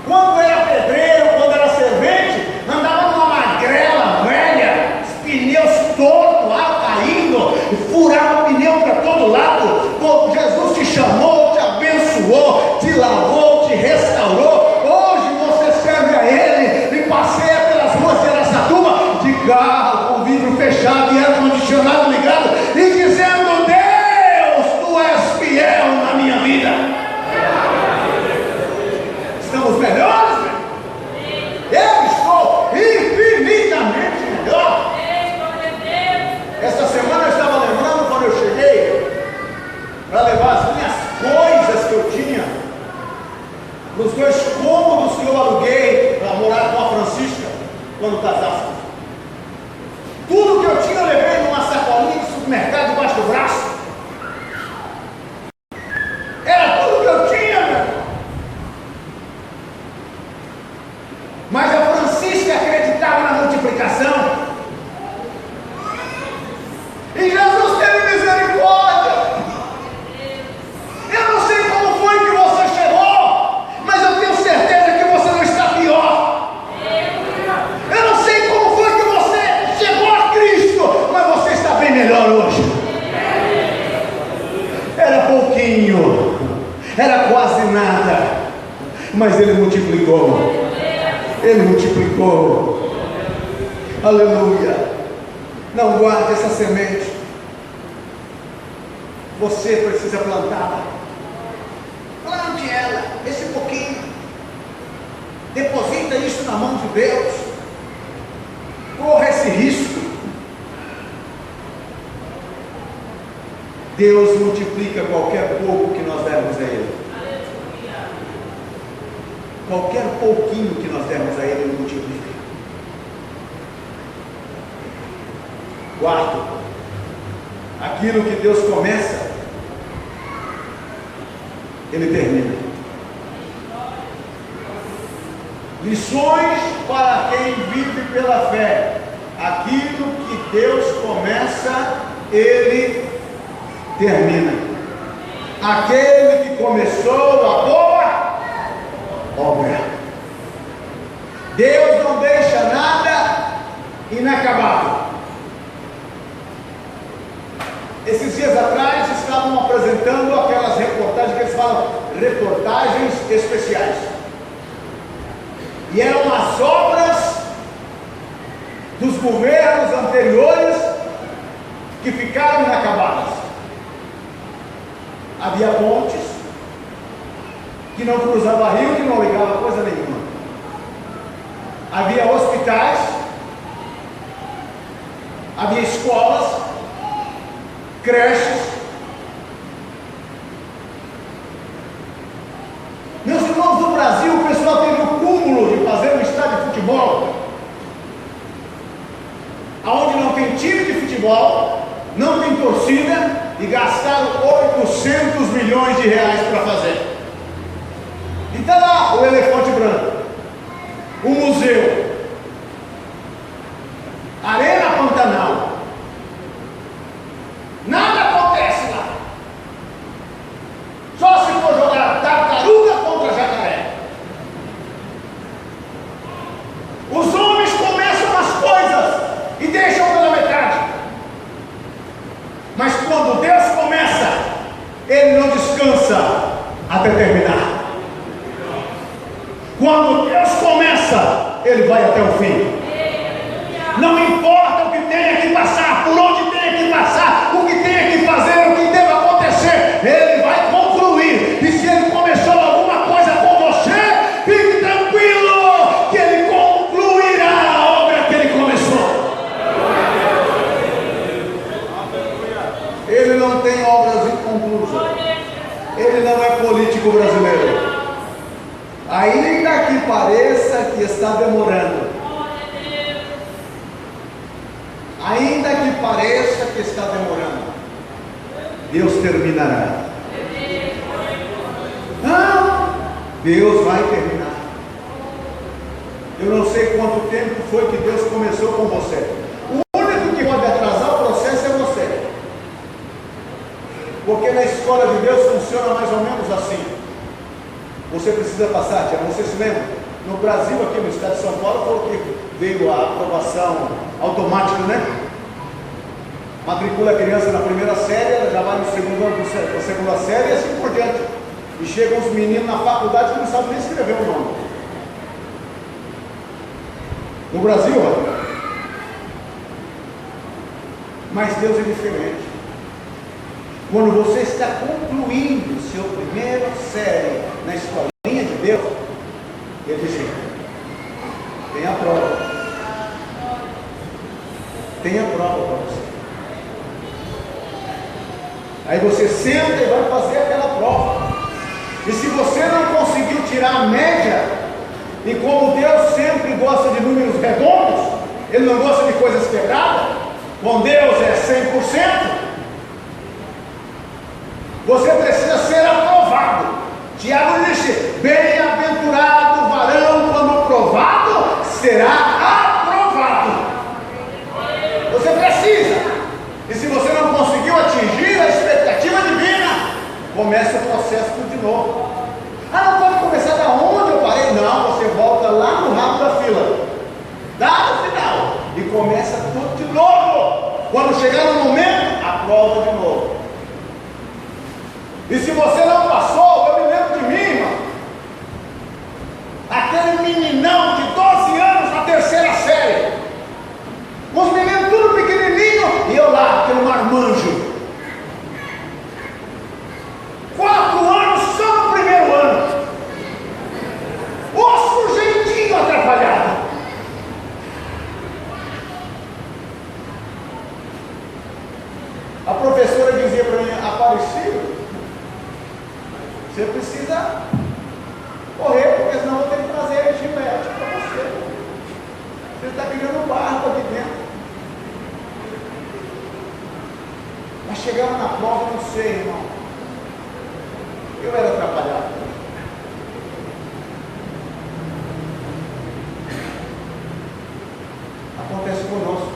Quando era pedreiro, quando era servente, andava numa magrela velha, os pneus tortos, ar caindo, furava pneu para todo lado. Pô, Jesus te chamou, te abençoou, te lavou, te restaurou. Hoje você serve a Ele e passeia pelas ruas de Araçatuba de carro, com vidro fechado e ar-condicionado ligado, e dizendo: Deus, tu és fiel na minha vida. Estamos melhores, né? Eu estou infinitamente melhor. Essa semana eu estava lembrando quando eu cheguei para levar as minhas coisas que eu tinha nos 2 cômodos que eu aluguei para morar com a Francisca quando casássemos. Tudo que eu tinha eu levei numa sacolinha de supermercado debaixo do braço. Era tudo que eu tinha, meu irmão. Mas a Francisca acreditava na multiplicação. E Jesus teve misericórdia. Eu não sei como foi que você chegou, mas eu tenho certeza que você não está pior. Eu não sei como foi que você chegou a Cristo, mas você está bem melhor hoje. Era pouquinho, era quase nada, mas Ele multiplicou. Ele multiplicou. Aleluia. Não guarde essa semente. Você precisa plantá-la. Plante ela, esse pouquinho. Deposita isso na mão de Deus. Corra esse risco. Deus multiplica qualquer pouco que nós dermos a Ele. Qualquer pouquinho que nós dermos a Ele, Ele multiplica. Quarto, aquilo que Deus começa, Ele termina. Lições para quem vive pela fé. Aquilo que Deus começa, Ele termina. Aquele que começou a boa obra. Deus não deixa nada inacabado. Esses dias atrás estavam apresentando aquelas reportagens que eles falam reportagens especiais, e eram as obras dos governos anteriores que ficaram inacabadas. Havia pontes que não cruzava rio, que não ligava coisa nenhuma. Havia hospitais, havia escolas, creches. Meus irmãos, no Brasil o pessoal teve o cúmulo de fazer um estádio de futebol aonde não tem time de futebol, não tem torcida, e gastaram 800 milhões de reais para fazer. E está lá o elefante branco, o museu, Quando Deus começa, Ele vai até o fim. Não importa o que tenha que passar, por onde tenha que passar, o que tenha que fazer, o que deva acontecer, Ele vai concluir. E se Ele começou alguma coisa com você, fique tranquilo, que Ele concluirá a obra que Ele começou. Ele não tem obras inconclusas. Ele não é político brasileiro. Ainda que pareça que está demorando, ainda que pareça que está demorando, Deus terminará. Não, Deus vai terminar. Eu não sei quanto tempo foi que Deus começou com você. O único que pode atrasar o processo é você. Porque na escola de Deus funciona mais ou menos assim. Você precisa passar, Tiago, você se lembra? No Brasil, aqui no estado de São Paulo, foi que veio a aprovação automática, né? Matricula a criança na primeira série, ela já vai no segundo ano, na segunda série e assim por diante. E chegam os meninos na faculdade que não sabem nem escrever o nome. No Brasil, olha. Mas Deus é diferente. Quando você está concluindo seu primeiro série na escolinha de Deus, Ele diz: tem a prova. Tem a prova para você. Aí você senta e vai fazer aquela prova. E se você não conseguiu tirar a média, e como Deus sempre gosta de números redondos, Ele não gosta de coisas quebradas, com Deus é 100%, você precisa ser aprovado. Tiago disse: bem-aventurado o varão, quando provado, será aprovado. Você precisa. E se você não conseguiu atingir a expectativa divina, começa o processo tudo de novo. Ah, não pode começar da onde eu parei? Não, você volta lá no rabo da fila, dá no final, e começa tudo de novo. Quando chegar no momento, aprova de novo. E se você não passou, eu me lembro de mim, irmão. Aquele meninão de 12 anos na terceira série. Os meninos tudo pequenininho. E eu lá, aquele marmanjo. 4 anos só no primeiro ano. O sujeitinho atrapalhado. A professora dizia para mim: Aparecido, você precisa correr, porque senão eu vou ter que trazer gilete para você. Você está criando um barco aqui dentro. Mas chegava na prova, não sei, irmão. Eu era atrapalhado. Acontece conosco.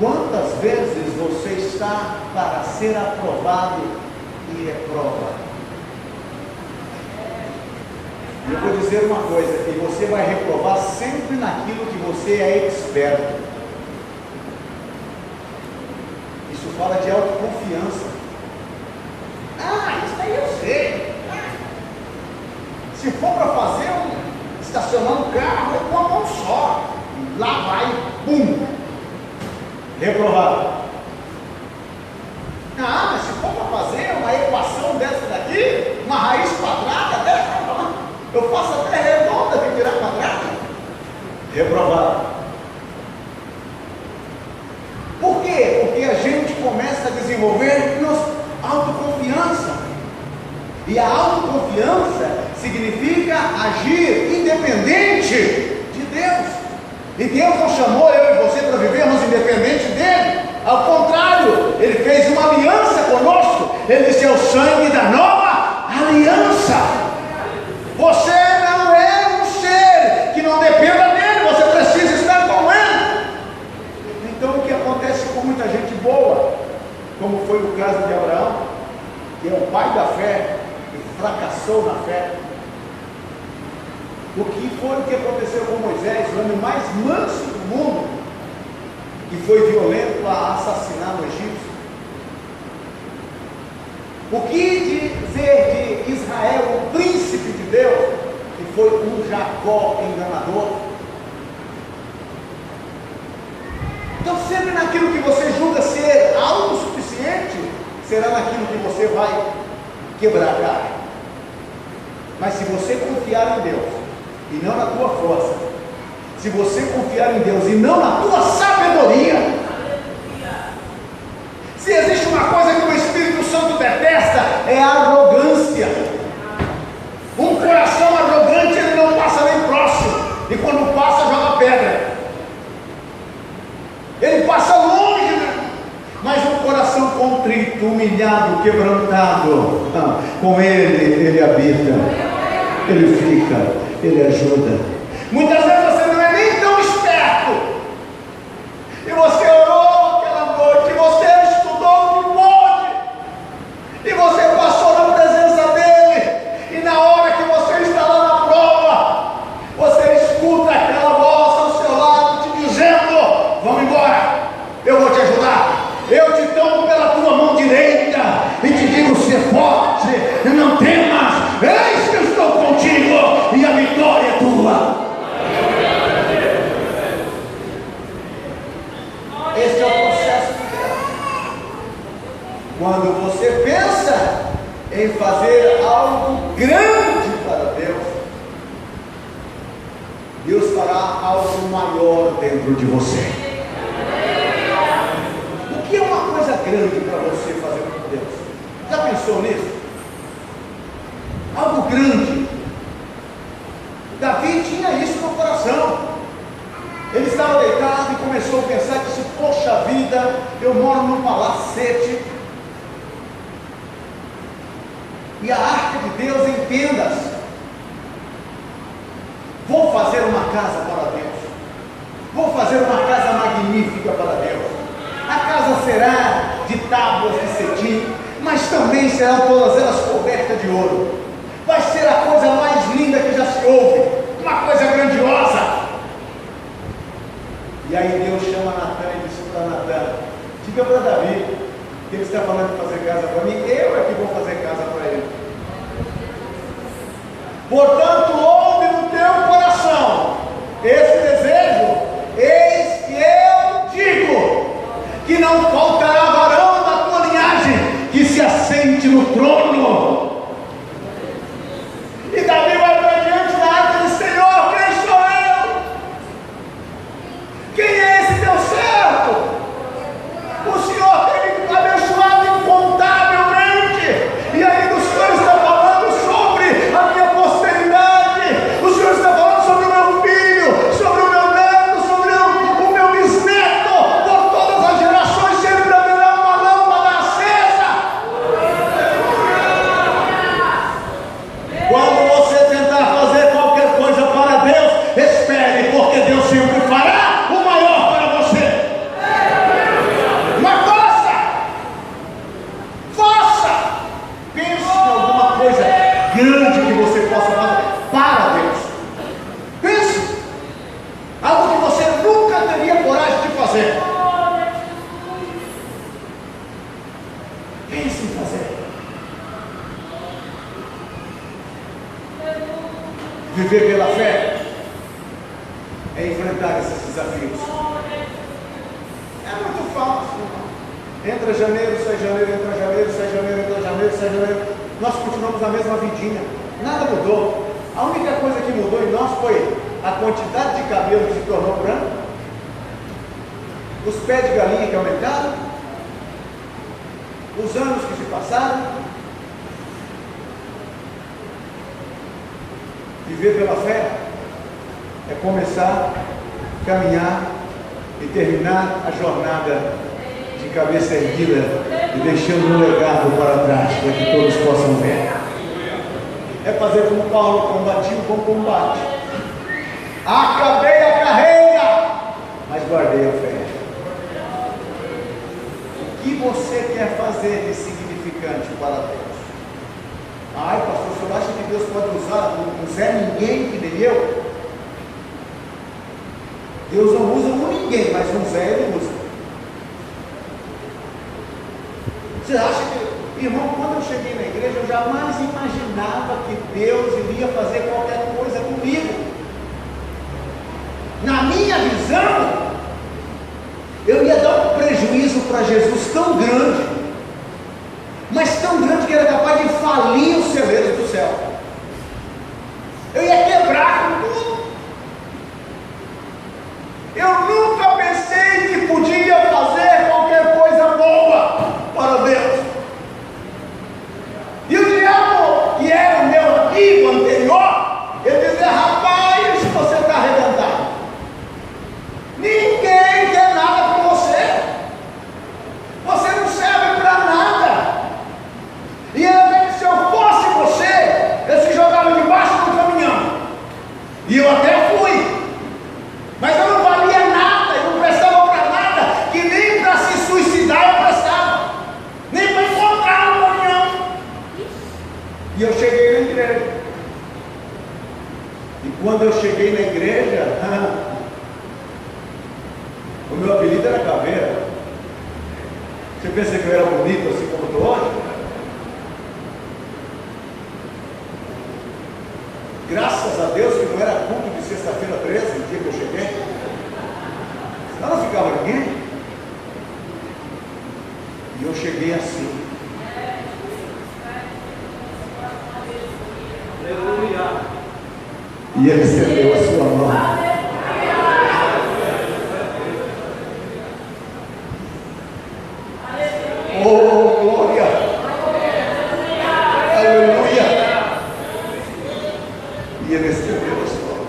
Quantas vezes você está para ser aprovado e reprova? E eu vou dizer uma coisa, que você vai reprovar sempre naquilo que você é experto. Isso fala de autoconfiança. Ah, isso aí eu sei. Se for para fazer estacionar um carro, é com a mão só. Lá vai, pum! Reprovado. Ah, mas se for para fazer uma equação dessa daqui, uma raiz quadrada dessa, eu faço até redonda de virar quadrada. Reprovado. Por quê? Porque a gente começa a desenvolver autoconfiança. E a autoconfiança significa agir independente de Deus. E Deus não chamou eu e você para vivermos independente dele. Ao contrário, Ele fez uma aliança conosco. Ele disse: é o sangue da nova aliança. Você não é um ser que não dependa dele, você precisa estar com ele. Então o que acontece com muita gente boa, como foi o caso de Abraão, que é o pai da fé, que fracassou na fé. O que aconteceu com Moisés, o homem mais manso do mundo, que foi violento a assassinar o egípcio? O que dizer de Israel, o príncipe de Deus, que foi um Jacó enganador? Então, sempre naquilo que você julga ser autossuficiente, será naquilo que você vai quebrar a cara. Mas se você confiar em Deus e não na tua força, se você confiar em Deus e não na tua sabedoria, se existe uma coisa que o Espírito Santo detesta, é a arrogância. Um coração arrogante, ele não passa nem próximo, e quando passa, joga pedra. Ele passa longe, né? Mas um coração contrito, humilhado, quebrantado, com ele habita, ele fica, ele ajuda. Muitas vezes você não é nem tão esperto, e você orou aquela noite, e você estudou o que pôde, e você passou na presença dele, e na hora que você está lá na prova, você escuta aquela voz ao seu lado te dizendo: vamos embora, eu vou te ajudar, eu te tomo pela tua mão direita e te digo: ser forte, não temas, eis que eu estou contigo e a vitória é tua. Esse é o processo de Deus. Quando você pensa em fazer algo grande para Deus, Deus fará algo maior dentro de você. O que é uma coisa grande para você fazer com Deus? Já pensou nisso? Algo grande. Davi tinha isso no coração. Ele estava deitado e começou a pensar que, poxa vida, eu moro num palacete, e a arca de Deus em tendas. Vou fazer uma casa para Deus, vou fazer uma casa magnífica para Deus. A casa será de tábuas de cetim, mas também serão todas elas cobertas de ouro. Vai ser a coisa mais linda que já se ouve, uma coisa grandiosa. E aí Deus chama Natan e disse para Natan: diga para Davi que ele está falando de fazer casa para mim, eu é que vou fazer casa para ele. Portanto, ouve no teu coração esse desejo, eis que eu digo que não faltará varão da tua linhagem que se assente no trono. E Davi vai para diante da arca e diz: Senhor, quem sou eu? Quem é esse teu servo? O Senhor tem me abençoado incontavelmente, e aí o Senhor está falando sobre a minha posteridade, o Senhor está falando sobre o meu filho, sobre o meu neto, sobre o meu bisneto, por todas as gerações sempre haverá uma lâmpada acesa. Quando você tentar fazer qualquer coisa para Deus, espere, porque Deus sempre fará o maior para você. Mas faça, pense em alguma coisa grande que você possa fazer para Deus. Pense, algo que você nunca teria coragem de fazer. Pense em fazer. Viver pela fé é enfrentar esses desafios. É muito fácil. Entra janeiro, sai janeiro, entra janeiro, sai janeiro, entra janeiro, sai janeiro. Nós continuamos a mesma vidinha. Nada mudou. A única coisa que mudou em nós foi a quantidade de cabelo que se tornou branco, os pés de galinha que aumentaram, os anos que se passaram. Viver pela fé é começar, caminhar e terminar a jornada de cabeça erguida e deixando um legado para trás, para que todos possam ver. É fazer como Paulo: combati o bom combate, acabei a carreira, mas guardei a fé. O que você quer fazer de significante para Deus? Ai, pastor, o senhor acha que Deus pode usar um Zé Ninguém que nem eu? Deus não usa um ninguém, mas um Zé ele usa. Você acha que, irmão, quando eu cheguei na igreja, eu jamais imaginava que Deus iria fazer qualquer coisa com E eu até fui, mas eu não valia nada, eu não prestava para nada, que nem para se suicidar eu prestava, nem para encontrar uma união. E eu cheguei na igreja. E quando eu cheguei na igreja, o meu apelido era Caveira. Você pensa que eu era bonito assim como estou hoje? Graças a Deus que não era culto de sexta-feira 13, no dia que eu cheguei. Senão não ficava ninguém. E eu cheguei assim. Aleluia. E ele estendeu a sua mão. Oh, glória! Aleluia! E ele estendeu a sua mão.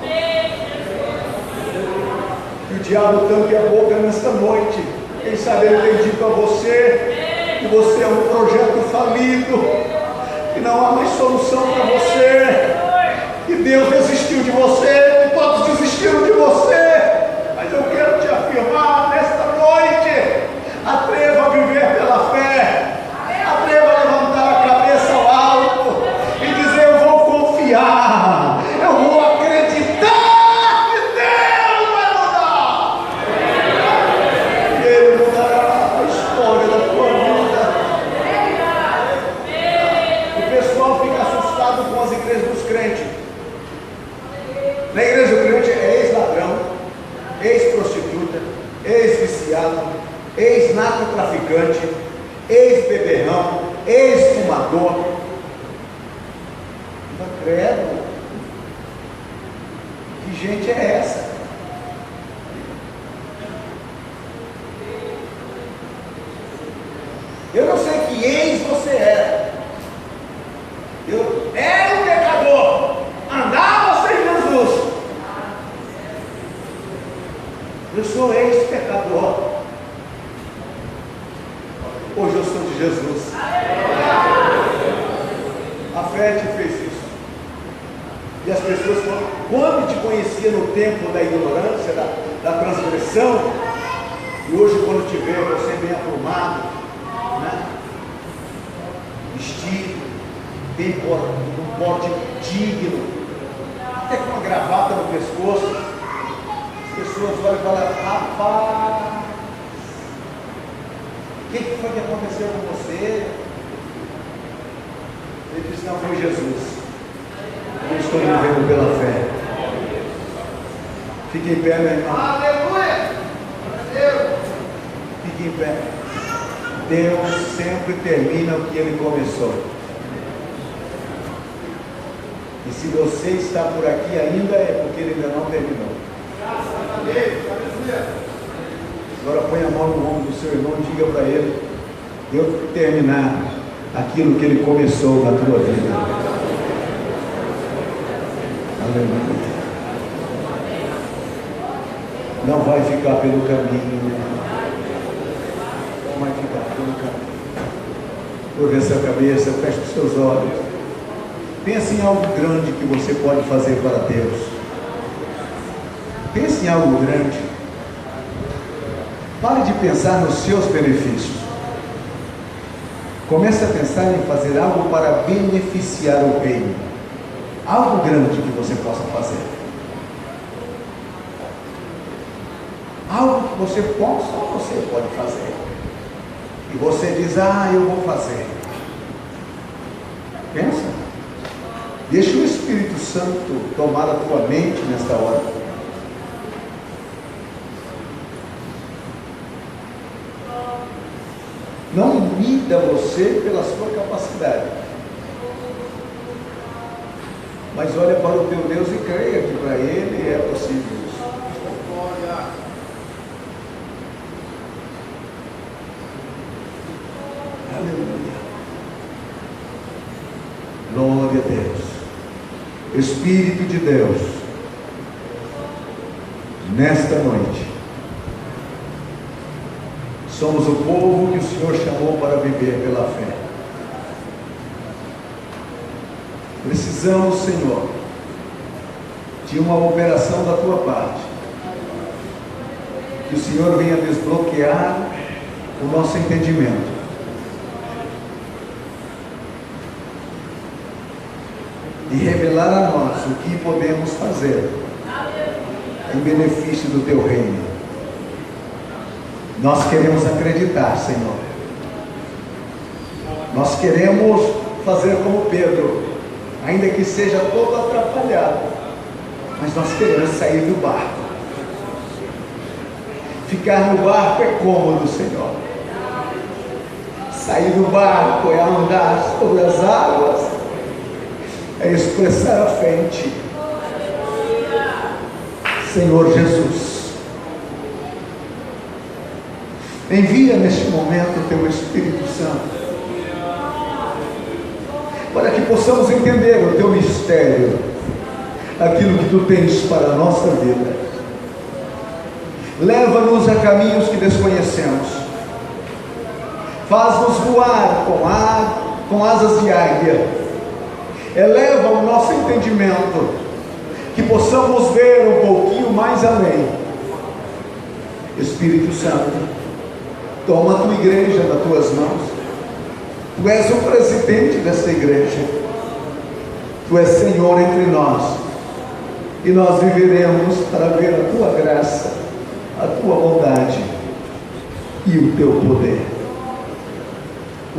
E o diabo tampe a boca nesta noite. Quem sabe ele tem dito a você que você é um projeto falido, que não há mais solução para você, que Deus desistiu de você, que todos desistiram de você. Mas eu quero te afirmar nesta noite: atreva a viver pela fé, atreva a levantar a cabeça ao alto e dizer: eu vou confiar, eu vou acreditar que Deus vai mudar. Ele mudará a história da tua vida. O pessoal fica assustado com as igrejas dos crentes. Na igreja do crente é ex-ladrão, ex-prostituta, ex-viciado, ex-narcotraficante, ex-beberrão, ex-fumador. Não credo. Que gente é essa? Eu não sei que ex você era. Eu era um pecador, andava sem Jesus. Eu sou ex-pecador. Hoje eu sou de Jesus. A fé te fez isso. E as pessoas falam: quando te conhecia no tempo da ignorância, da transgressão, e hoje quando te vê, você bem aprumado, né? Vestido, bem um porte digno, até com uma gravata no pescoço. As pessoas olham e falam: rapaz, o que foi que aconteceu com você? Ele disse: não, foi Jesus. Eu estou vivendo pela fé. Fique em pé, meu irmão. Aleluia! Fique em pé. Deus sempre termina o que Ele começou. E se você está por aqui ainda, é porque Ele ainda não terminou. Agora põe a mão no ombro do seu irmão e diga para ele: Deus vai terminar aquilo que Ele começou na tua vida. Aleluia. Não vai ficar pelo caminho. Não vai ficar pelo caminho. Curva essa cabeça, feche os seus olhos. Pense em algo grande que você pode fazer para Deus. Pense em algo grande. Pare de pensar nos seus benefícios. Comece a pensar em fazer algo para beneficiar o reino. Algo grande que você possa fazer. Algo que você possa ou você pode fazer. E você diz: ah, eu vou fazer. Pensa. Deixa o Espírito Santo tomar a tua mente nesta hora. Não mida você pela sua capacidade, mas olha para o teu Deus e creia que para Ele é possível isso. Aleluia. Glória a Deus. Espírito de Deus, nesta noite, somos o povo que o Senhor chamou para viver pela fé. Precisamos, Senhor, de uma operação da tua parte. Que o Senhor venha desbloquear o nosso entendimento. E revelar a nós o que podemos fazer em benefício do teu reino. Nós queremos acreditar, Senhor. Nós queremos fazer como Pedro, ainda que seja todo atrapalhado, mas nós queremos sair do barco. Ficar no barco é cômodo, Senhor. Sair do barco é andar sobre as águas, é expressar a fé em Ti. Senhor Jesus, envia neste momento o Teu Espírito Santo, para que possamos entender o Teu mistério, aquilo que Tu tens para a nossa vida. Leva-nos a caminhos que desconhecemos, faz-nos voar com asas de águia, eleva o nosso entendimento, que possamos ver um pouquinho mais além. Espírito Santo, toma a tua igreja nas tuas mãos. Tu és o presidente desta igreja, Tu és Senhor entre nós, e nós viveremos para ver a tua graça, a tua bondade e o teu poder.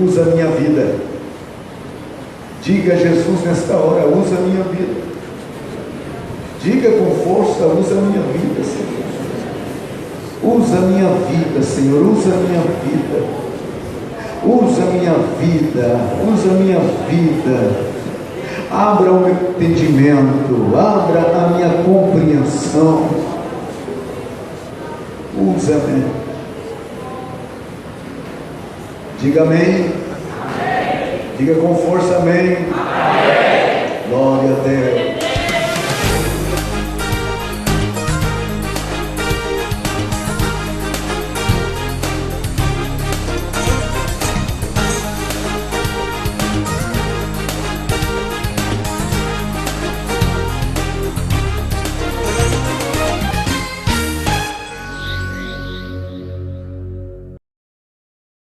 Usa a minha vida. Diga a Jesus nesta hora: usa a minha vida. Diga com força: usa a minha vida, Senhor. Usa a minha vida, Senhor. Usa a minha vida. Usa a minha vida. Usa a minha vida. Abra o meu entendimento. Abra a minha compreensão. Usa-me. Diga amém. Diga com força amém. Amém. Glória a Deus.